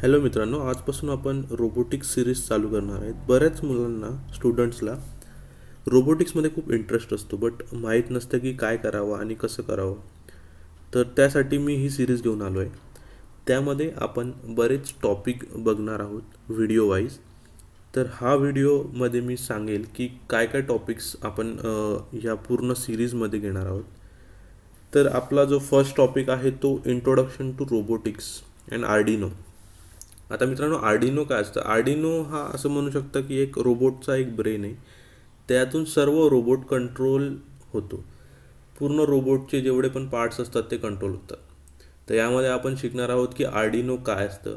Hello मित्रांनो, आजपासून आपण रोबोटिक्स सिरीज चालू करणार आहेत. बऱ्याच मुलांना, स्टुडंट्सला रोबोटिक्समध्ये खूप इंटरेस्ट असतो, बट माहीत नसतं की काय करावं आणि कसं करावं. तर त्यासाठी मी ही सिरीज घेऊन आलो आहे. त्यामध्ये आपण बरेच टॉपिक बघणार आहोत व्हिडिओ वाईज. तर हा व्हिडिओमध्ये मी सांगेल की काय काय टॉपिक्स आपण ह्या पूर्ण सिरीजमध्ये घेणार आहोत. तर आपला जो फर्स्ट टॉपिक आहे तो introduction to robotics and Arduino. आता मित्रांनो, आर्डिनो काय असतं? आर्डिनो हा असं म्हणू शकता की एक रोबोटचा एक ब्रेन आहे. त्यातून सर्व रोबोट कंट्रोल होतो. पूर्ण रोबोटचे जेवढे पण पार्ट्स असतात ते कंट्रोल होतात. तर यामध्ये आपण शिकणार आहोत की आर्डिनो काय असतं.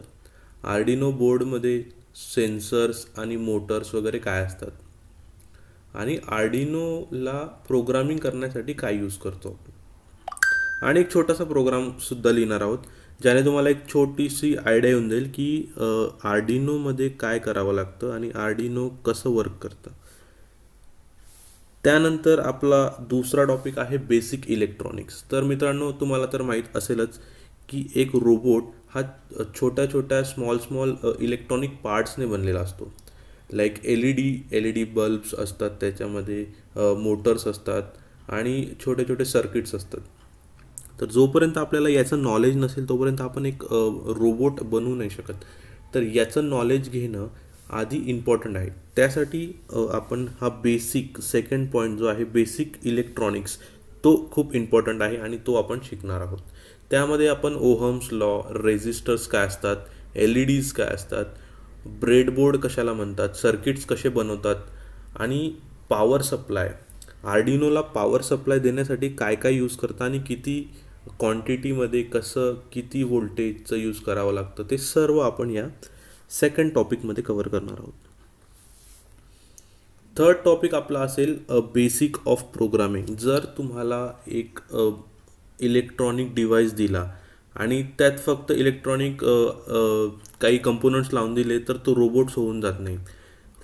आर्डिनो बोर्डमध्ये सेन्सर्स आणि मोटर्स वगैरे काय असतात, आणि आर्डिनोला प्रोग्रामिंग करण्यासाठी काय यूज करतो आपण. आणि एक छोटासा प्रोग्रामसुद्धा लिहिणार आहोत, ज्याने तुम्हाला एक छोटीशी आयडिया येऊन जाईल की आर्डिनोमध्ये काय करावं लागतं आणि आर्डिनो कसं वर्क करतं. त्यानंतर आपला दुसरा टॉपिक आहे बेसिक इलेक्ट्रॉनिक्स. तर मित्रांनो, तुम्हाला तर माहीत असेलच की एक रोबोट हा छोट्या छोट्या स्मॉल इलेक्ट्रॉनिक पार्ट्सने बनलेला असतो. Like L E D bulbs असतात, त्याच्यामध्ये मोटर्स असतात आणि छोटे छोटे सर्किट्स असतात. तर जोपर्यंत आपल्याला याचं नॉलेज नसेल तोपर्यंत आपण एक रोबोट बनवू नाही शकत. तर याचं नॉलेज घेणं आधी इम्पॉर्टंट आहे. त्यासाठी आपण हा बेसिक सेकंड पॉईंट जो आहे बेसिक इलेक्ट्रॉनिक्स, तो खूप इम्पॉर्टंट आहे आणि तो आपण शिकणार आहोत. त्यामध्ये आपण ओहम्स लॉ, रेझिस्टर्स काय असतात, एल ई डीज काय असतात, ब्रेडबोर्ड कशाला म्हणतात, सर्किट्स कसे बनवतात, आणि पॉवर सप्लाय, आर्डिनोला पॉवर सप्लाय देण्यासाठी काय काय यूज करतात आणि किती क्वांटिटीमध्ये कसं किती व्होल्टेजचं यूज करावं लागतं, ते सर्व आपण या सेकंड टॉपिकमध्ये कव्हर करणार आहोत. थर्ड टॉपिक आपला असेल बेसिक ऑफ प्रोग्रामिंग. जर तुम्हाला एक इलेक्ट्रॉनिक डिव्हाइस दिला आणि त्यात फक्त इलेक्ट्रॉनिक काही कंपोनंट्स लावून दिले तर तो रोबोट्स होऊन जात नाही.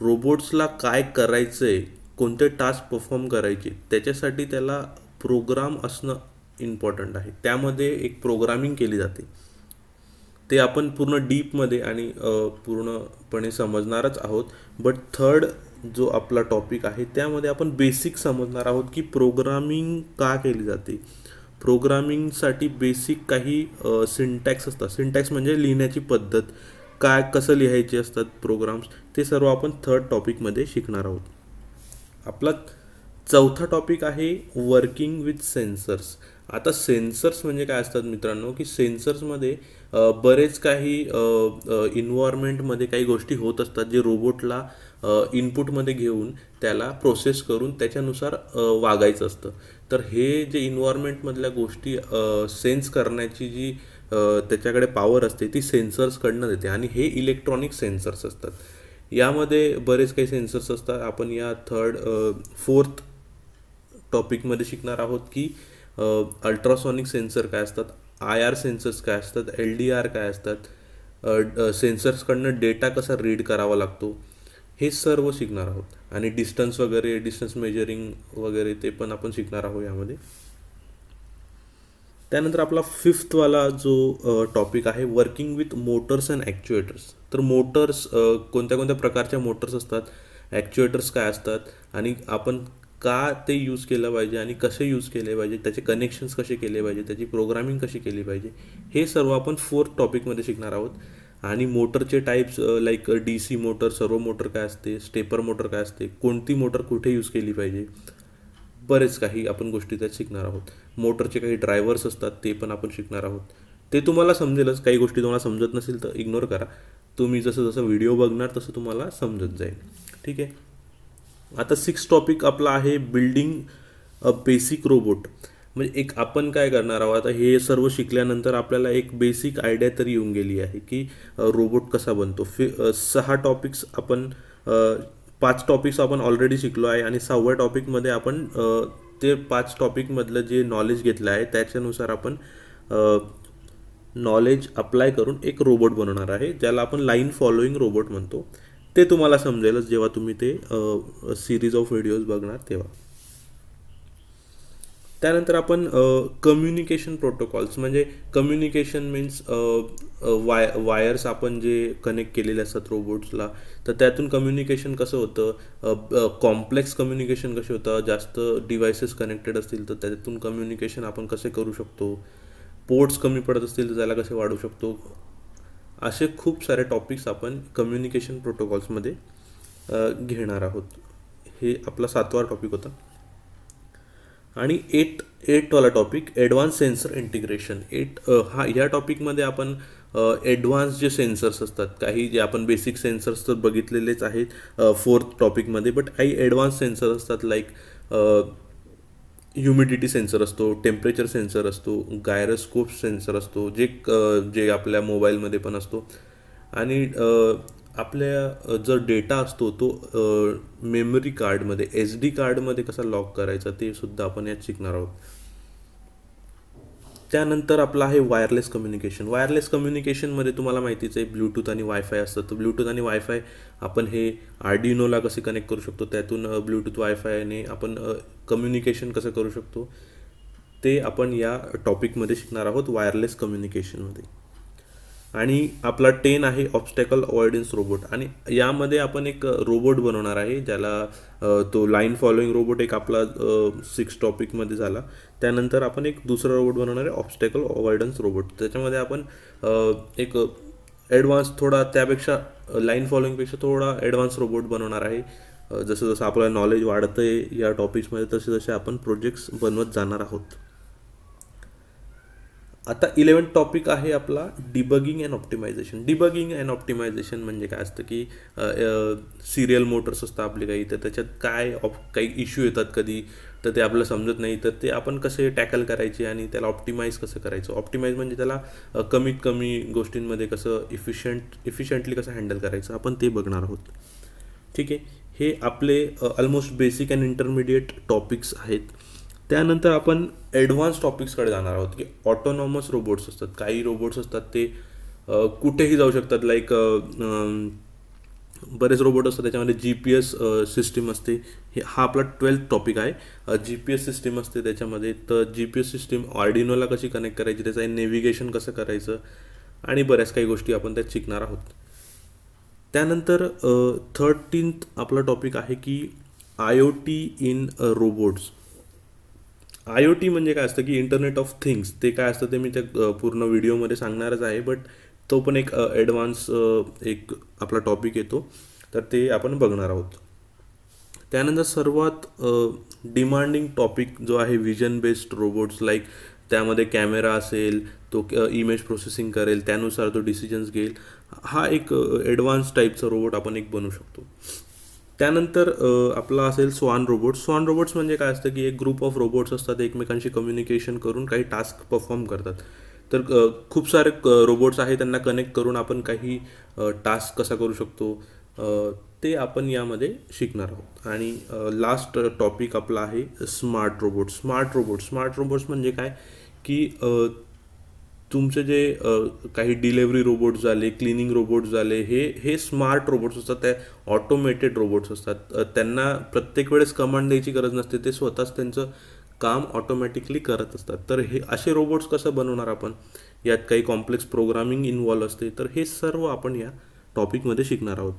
रोबोट्सला काय करायचं आहे, कोणते टास्क परफॉर्म करायचे, त्याच्यासाठी त्याला प्रोग्राम असणं इम्पॉर्टंट आहे. त्यामध्ये एक प्रोग्रामिंग केली जाते. ते आपण पूर्ण डीपमध्ये आणि पूर्णपणे समजणारच आहोत. बट थर्ड जो आपला टॉपिक आहे त्यामध्ये आपण बेसिक समजणार आहोत की प्रोग्रामिंग का केली जाते. प्रोग्रामिंगसाठी बेसिक काही सिंटॅक्स असतात. सिंटॅक्स म्हणजे लिहिण्याची पद्धत, काय कसं लिहायचे असतात प्रोग्राम्स, ते सर्व आपण थर्ड टॉपिकमध्ये शिकणार आहोत. आपला चौथा टॉपिक आहे वर्किंग विथ सेन्सर्स. आता सेन्सर्स म्हणजे काय असतात मित्रांनो, की सेन्सर्समध्ये बरेच काही इन्व्हायरमेंटमध्ये काही गोष्टी होत असतात जे रोबोटला इनपुटमध्ये घेऊन त्याला प्रोसेस करून त्याच्यानुसार वागायचं असतं. तर हे जे इन्व्हायरमेंटमधल्या गोष्टी सेन्स करण्याची जी त्याच्याकडे पॉवर असते ती सेन्सर्सकडनं देते, आणि हे इलेक्ट्रॉनिक सेन्सर्स असतात. यामध्ये बरेच काही सेन्सर्स असतात. आपण या फोर्थ टॉपिकमध्ये शिकणार आहोत की अल्ट्रासॉनिक सेन्सर काय असतात, आय आर सेन्सर्स काय असतात, एल डी आर काय असतात, सेन्सर्सकडनं डेटा कसा रीड करावा लागतो, हे सर्व शिकणार आहोत. आणि डिस्टन्स मेजरिंग वगैरे ते पण आपण शिकणार आहोत यामध्ये. त्यानंतर आपला फिफ्थवाला जो टॉपिक आहे वर्किंग विथ मोटर्स अँड ॲक्च्युएटर्स. तर मोटर्स कोणत्या कोणत्या प्रकारच्या मोटर्स असतात, ॲक्च्युएटर्स काय असतात, आणि आपण का ते यूज केलं पाहिजे आणि कसे यूज केले पाहिजे, त्याचे कनेक्शन्स कसे केले पाहिजे, त्याची प्रोग्रामिंग कशी केली पाहिजे, हे सर्व आपण फोर्थ टॉपिकमध्ये शिकणार आहोत. आणि मोटरचे types like D C motor, servo motor काय असते, स्टेपर मोटर काय असते, कोणती मोटर कुठे यूज केली पाहिजे, बरेच काही आपण गोष्टी त्यात शिकणार आहोत. मोटरचे काही ड्रायव्हर्स असतात ते पण आपण शिकणार आहोत. ते तुम्हाला समजेलच. काही गोष्टी तुम्हाला समजत नसेल तर इग्नोर करा. तुम्ही जसं जसं व्हिडिओ बघणार तसं तुम्हाला समजत जाईल. ठीक आहे. आता सिक्स टॉपिक आपला आहे बिल्डिंग अ बेसिक रोबोट. म्हणजे एक आपण काय करणार आहोत, आता हे सर्व शिकल्यानंतर आपल्याला एक बेसिक आयडिया तरी येऊन गेली आहे की रोबोट कसा बनतो. 6 टॉपिक्स आपण 5 टॉपिक्स आपण ऑलरेडी शिकलो आहे, आणि 6व्या टॉपिकमध्ये आपण ते 5 टॉपिकमधलं जे नॉलेज घेतलं आहे त्याच्यानुसार आपण नॉलेज अप्लाय करून एक रोबोट बनवणार आहे, ज्याला आपण लाईन फॉलोईंग रोबोट म्हणतो. ते तुम्हाला समजेलच जेव्हा तुम्ही ते सिरीज ऑफ व्हिडिओज बघणार तेव्हा. त्यानंतर आपण कम्युनिकेशन प्रोटोकॉल्स, म्हणजे कम्युनिकेशन मीन्स वायर्स आपण जे कनेक्ट केलेले असतात रोबोट्सला, तर त्यातून कम्युनिकेशन कसं होतं, कॉम्प्लेक्स कम्युनिकेशन कसे होतं, जास्त डिव्हायसेस कनेक्टेड असतील तर त्यातून कम्युनिकेशन आपण कसे करू शकतो, पोर्ट्स कमी पडत असतील तर त्याला कसे वाढवू शकतो. असे खूप सारे टॉपिक्स आपण कम्युनिकेशन प्रोटोकॉल्समध्ये घेणार आहोत. हे आपला 7वा टॉपिक होता. आणि एटवाला टॉपिक ॲडव्हान्स सेन्सर इंटिग्रेशन. हा ह्या टॉपिकमध्ये आपण ॲडव्हान्स जे सेन्सर्स असतात, काही जे आपण बेसिक सेन्सर्स तर बघितलेलेच आहेत 4th टॉपिकमध्ये, बट काही ॲडव्हान्स सेन्सर असतात, लाईक ह्युमिडिटी सेन्सर असतो, टेम्परेचर सेन्सर असतो, गायरोस्कोप सेन्सर असतो, जे आपल्या मोबाईलमध्ये पण असतो. आणि आपल्या जर डेटा असतो तो मेमरी कार्डमध्ये, SD कार्डमध्ये कसा लॉक करायचा ते सुद्धा आपण यात शिकणार आहोत. त्यानंतर आपलं आहे वायरलेस कम्युनिकेशन. वायरलेस कम्युनिकेशनमध्ये तुम्हाला माहितीच आहे ब्लूटूथ आणि वायफाय असतं. तर ब्लूटूथ आणि वायफाय आपण हे आर्डिनोला कसे कनेक्ट करू शकतो, त्यातून ब्लूटूथ वायफायने आपण कम्युनिकेशन कसं करू शकतो ते आपण या टॉपिकमध्ये शिकणार आहोत, वायरलेस कम्युनिकेशनमध्ये. आणि आपला 10 आहे ऑब्स्टॅकल अवॉइडन्स रोबोट. आणि यामध्ये आपण एक रोबोट बनवणार आहे, ज्याला तो लाईन फॉलोइंग रोबोट एक आपला 6 टॉपिकमध्ये झाला. त्यानंतर आपण एक दुसरा रोबोट बनवणार आहे, ऑब्स्टॅकल अवॉइडन्स रोबोट. त्याच्यामध्ये आपण एक ॲडव्हान्स, थोडा त्यापेक्षा लाईन फॉलोइंगपेक्षा थोडा ॲडव्हान्स रोबोट बनवणार आहे. जसं जसं आपलं नॉलेज वाढतं आहे या टॉपिक्समध्ये, तसे तसे आपण प्रोजेक्ट्स बनवत जाणार आहोत. आता 11th टॉपिक आहे आपला debugging and optimisation. Debugging and optimisation म्हणजे काय असतं की सिरियल मोटर्स असतात आपले काही, तर त्याच्यात काही इश्यू येतात कधी, तर ते आपल्याला समजत नाही, तर ते आपण कसे टॅकल करायचे आणि त्याला ऑप्टिमाइज कसं करायचं. ऑप्टिमाइज म्हणजे त्याला कमीत कमी गोष्टींमध्ये कसं इफिशियंटली कसं हँडल करायचं, आपण ते बघणार आहोत. ठीक आहे, हे आपले almost basic and intermediate topics आहेत. त्यानंतर आपण ॲडव्हान्स टॉपिक्सकडे जाणार आहोत की ऑटोनॉमस रोबोट्स असतात. काही रोबोट्स असतात ते कुठेही जाऊ शकतात, लाईक बरेच रोबोट असतात त्याच्यामध्ये GPS सिस्टीम असते. हा आपला 12th टॉपिक आहे. GPS सिस्टीम असते त्याच्यामध्ये, तर GPS सिस्टीम आर्डिनोला कशी कनेक्ट करायची, त्याचं नेव्हिगेशन कसं करायचं आणि बऱ्याच काही गोष्टी आपण त्यात शिकणार आहोत. त्यानंतर 13th आपला टॉपिक आहे की IoT इन रोबोट्स. IoT म्हणजे काय असतं की इंटरनेट ऑफ थिंग्स. ते काय असतं ते मी त्या पूर्ण व्हिडिओमध्ये सांगणारच आहे, बट तो पण एक ॲडव्हान्स एक आपला टॉपिक येतो, तर ते आपण बघणार आहोत. त्यानंतर सर्वात डिमांडिंग टॉपिक जो आहे विजन बेस्ड रोबोट्स, लाईक त्यामध्ये कॅमेरा असेल, तो इमेज प्रोसेसिंग करेल, त्यानुसार तो डिसिजन्स घेईल. हा एक ॲडव्हान्स टाईपचा रोबोट आपण एक बनवू शकतो. त्यानंतर आपला असेल स्वान रोबोट्स. स्वान रोबोट्स म्हणजे काय असतं की एक ग्रुप ऑफ रोबोट्स असतात, एकमेकांशी कम्युनिकेशन करून काही टास्क परफॉर्म करतात. तर खूप सारे रोबोट्स आहेत, त्यांना कनेक्ट करून आपण काही टास्क कसा करू शकतो ते आपण यामध्ये शिकणार आहोत. आणि लास्ट टॉपिक आपला आहे स्मार्ट रोबोट्स. स्मार्ट रोबोट्स म्हणजे काय की तुमचे जे काही डिलेवरी रोबोट्स झाले, क्लिनिंग रोबोट्स झाले, हे स्मार्ट रोबोट्स असतात. ते ऑटोमेटेड रोबोट्स असतात. त्यांना प्रत्येक वेळेस कमांड द्यायची गरज नसते, ते स्वतःच त्यांचं काम ऑटोमॅटिकली करत असतात. तर हे असे रोबोट्स कसं बनवणार आपण, यात काही कॉम्प्लेक्स प्रोग्रामिंग इन्व्हॉल्व असते, तर हे सर्व आपण या टॉपिकमध्ये शिकणार आहोत.